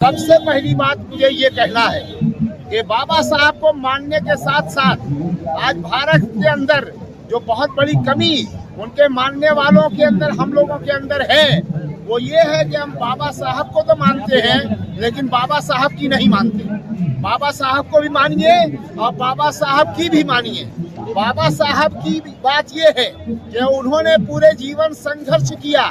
सबसे पहली बात मुझे ये कहना है कि बाबा साहब को मानने के साथ साथ आज भारत के अंदर जो बहुत बड़ी कमी उनके मानने वालों के अंदर हम लोगों के अंदर है वो ये है कि हम बाबा साहब को तो मानते हैं लेकिन बाबा साहब की नहीं मानते। बाबा साहब को भी मानिए और बाबा साहब की भी मानिए। बाबा साहब की बात ये है कि उन्होंने पूरे जीवन संघर्ष किया।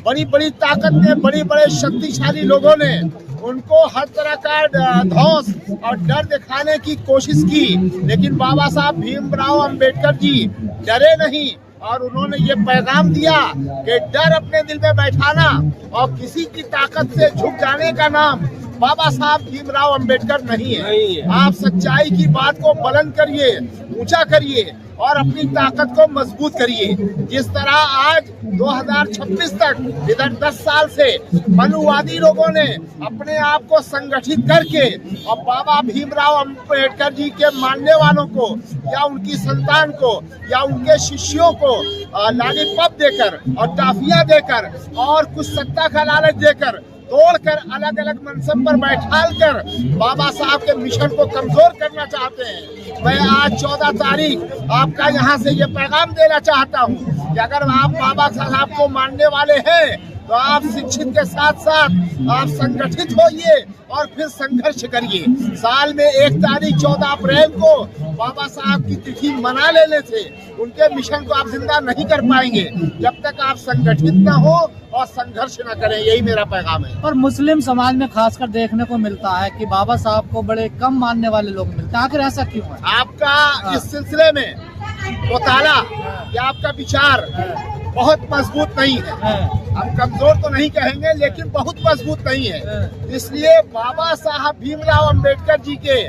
बड़ी बड़ी ताकत ने बड़े बड़े शक्तिशाली लोगों ने उनको हर तरह का धौंस और डर दिखाने की कोशिश की, लेकिन बाबा साहब भीमराव अंबेडकर जी डरे नहीं और उन्होंने ये पैगाम दिया कि डर अपने दिल में बैठाना और किसी की ताकत से झुक जाने का नाम बाबा साहब भीमराव अंबेडकर नहीं है। आप सच्चाई की बात को बुलंद करिए, ऊंचा करिए और अपनी ताकत को मजबूत करिए। जिस तरह आज 2026 तक इधर 10 साल से मनुवादी लोगों ने अपने आप को संगठित करके और बाबा भीमराव अंबेडकर जी के मानने वालों को या उनकी संतान को या उनके शिष्यों को लॉलीपॉप देकर और टाफियां देकर और कुछ सत्ता का लालच देकर तोड़कर अलग अलग मनसब पर बैठाल कर बाबा साहब के मिशन को कमजोर करना चाहते हैं। मैं आज 14 तारीख आपका यहाँ से ये पैगाम देना चाहता हूँ कि अगर आप बाबा साहब को मानने वाले हैं तो आप शिक्षित के साथ साथ आप संगठित होइए और फिर संघर्ष करिए। साल में 1 तारीख 14 अप्रैल को बाबा साहब की तिथि मना लेने से उनके मिशन को आप जिंदा नहीं कर पाएंगे जब तक आप संगठित न हो और संघर्ष न करें। यही मेरा पैगाम है। और मुस्लिम समाज में खासकर देखने को मिलता है कि बाबा साहब को बड़े कम मानने वाले लोग मिलते हैं। आखिर ऐसा क्यों है? आपका इस सिलसिले में मुताला या आपका विचार बहुत मजबूत नहीं है। हम कमजोर तो नहीं कहेंगे लेकिन बहुत मजबूत नहीं है। इसलिए बाबा साहब भीमराव अंबेडकर जी के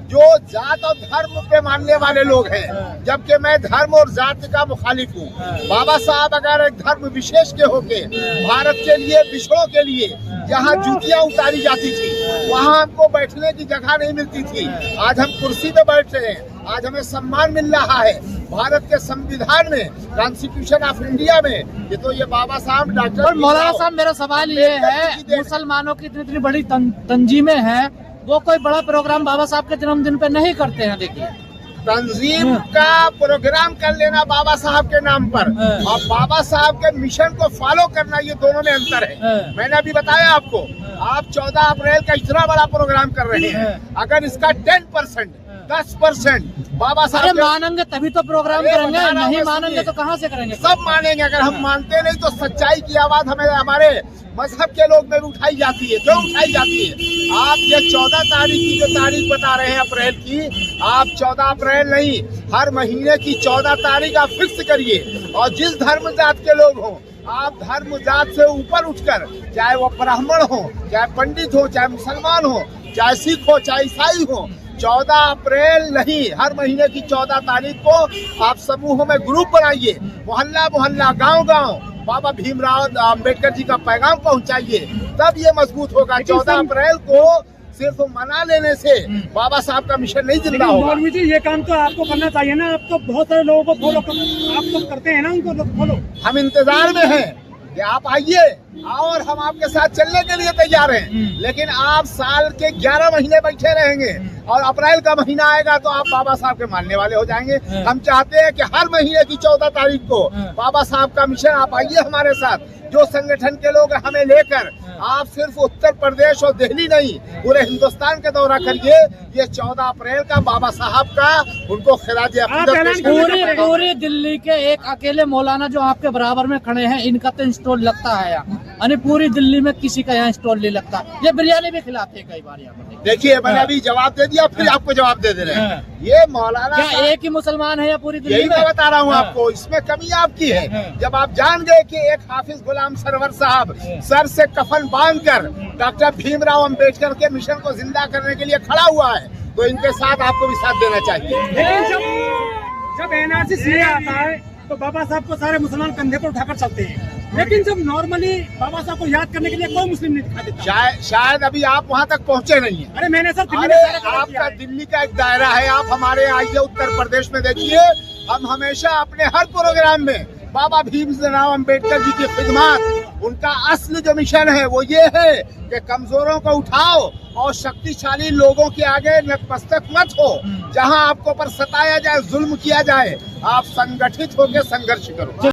जो जात और धर्म पे मानने वाले लोग हैं, जबकि मैं धर्म और जात का मुखालिफ हूँ। बाबा साहब अगर एक धर्म विशेष के होके भारत के लिए विश्वों के लिए जहाँ जूतियाँ उतारी जाती थी वहाँ हमको बैठने की जगह नहीं मिलती थी, आज हम कुर्सी पे बैठ रहे हैं, आज हमें सम्मान मिल रहा है भारत के संविधान में, कॉन्स्टिट्यूशन ऑफ इंडिया में। ये तो ये बाबा साहब डॉक्टर। मौलाना साहब मेरा सवाल ये है, मुसलमानों की इतनी बड़ी तंजीमें हैं, वो कोई बड़ा प्रोग्राम बाबा साहब के जन्मदिन पे नहीं करते हैं। देखिए तंजीम का प्रोग्राम कर लेना बाबा साहब के नाम पर और बाबा साहब के मिशन को फॉलो करना, ये दोनों में अंतर है। मैंने अभी बताया आपको, आप 14 अप्रैल का इतना बड़ा प्रोग्राम कर रहे हैं, अगर इसका 10% बाबा साहब मानेंगे तभी तो प्रोग्राम करेंगे, नहीं मानेंगे तो कहाँ से करेंगे? सब मानेंगे। अगर हम मानते नहीं तो सच्चाई की आवाज हमें हमारे मजहब के लोग में भी उठाई जाती है। क्यों उठाई जाती है? आप ये 14 तारीख की जो तारीख बता रहे हैं अप्रैल की, आप 14 अप्रैल नहीं, हर महीने की 14 तारीख आप फिक्स करिए और जिस धर्म जात के लोग हों, आप धर्म जात से ऊपर उठकर, चाहे वो ब्राह्मण हो, चाहे पंडित हो, चाहे मुसलमान हो, चाहे सिख हो, चाहे ईसाई हो, 14 अप्रैल नहीं, हर महीने की 14 तारीख को आप समूहों में ग्रुप बनाइए, मोहल्ला मोहल्ला, गांव गांव बाबा भीमराव अंबेडकर जी का पैगाम पहुंचाइए, तब ये मजबूत होगा। 14 अप्रैल को सिर्फ मना लेने से बाबा साहब का मिशन नहीं जिंदा होगा। मौलवी जी, ये काम तो आपको करना चाहिए ना, आप तो बहुत सारे लोगों को फॉलो आप तो करते हैं ना, उनको फॉलो। हम इंतजार में हैं कि आप आइए और हम आपके साथ चलने के लिए तैयार हैं, लेकिन आप साल के 11 महीने बैठे रहेंगे और अप्रैल का महीना आएगा तो आप बाबा साहब के मानने वाले हो जाएंगे। हम चाहते हैं कि हर महीने की 14 तारीख को बाबा साहब का मिशन आप आइए हमारे साथ। जो संगठन के लोग हमें लेकर आप सिर्फ उत्तर प्रदेश और दिल्ली नहीं, पूरे हिंदुस्तान का दौरा करिए। ये 14 अप्रैल का बाबा साहब का उनको खिराज अकीदत पूरी दिल्ली के एक अकेले मौलाना जो आपके बराबर में खड़े हैं, इनका तो स्टॉल लगता है यहाँ, यानी पूरी दिल्ली में किसी का यहाँ स्टॉल नहीं लगता। ये बिरयानी भी खिलाते हैं कई बार यहाँ पर। देखिए मैंने अभी जवाब दे दिया, फिर आपको जवाब दे रहे हैं। ये मौलाना क्या एक ही मुसलमान है या पूरी दिल्ली में? मैं बता रहा हूँ आपको, इसमें कमी आपकी है। जब आप जान गए कि एक हाफिज गुलाम सरवर साहब सर से कफन बांधकर डॉक्टर भीमराव अंबेडकर के मिशन को जिंदा करने के लिए खड़ा हुआ है, तो इनके साथ आपको भी साथ देना चाहिए। लेकिन जब एनआरसी सीए आता है तो बाबा साहब को सारे मुसलमान कंधे पर उठाकर चलते हैं, लेकिन जब नॉर्मली बाबा साहब को याद करने के लिए कोई मुस्लिम नहीं दिखा देता। शायद अभी आप वहाँ तक पहुँचे नहीं है। अरे मैंने सर आपका दिल्ली का एक दायरा है, आप हमारे आइए उत्तर प्रदेश में देखिए, हम हमेशा अपने हर प्रोग्राम में बाबा भीमराव अंबेडकर जी की खिदमत उनका असली जो मिशन है वो ये है कि कमजोरों को उठाओ और शक्तिशाली लोगों के आगे नतमस्तक मत हो। जहां आपको पर सताया जाए, जुल्म किया जाए, आप संगठित होकर संघर्ष करो।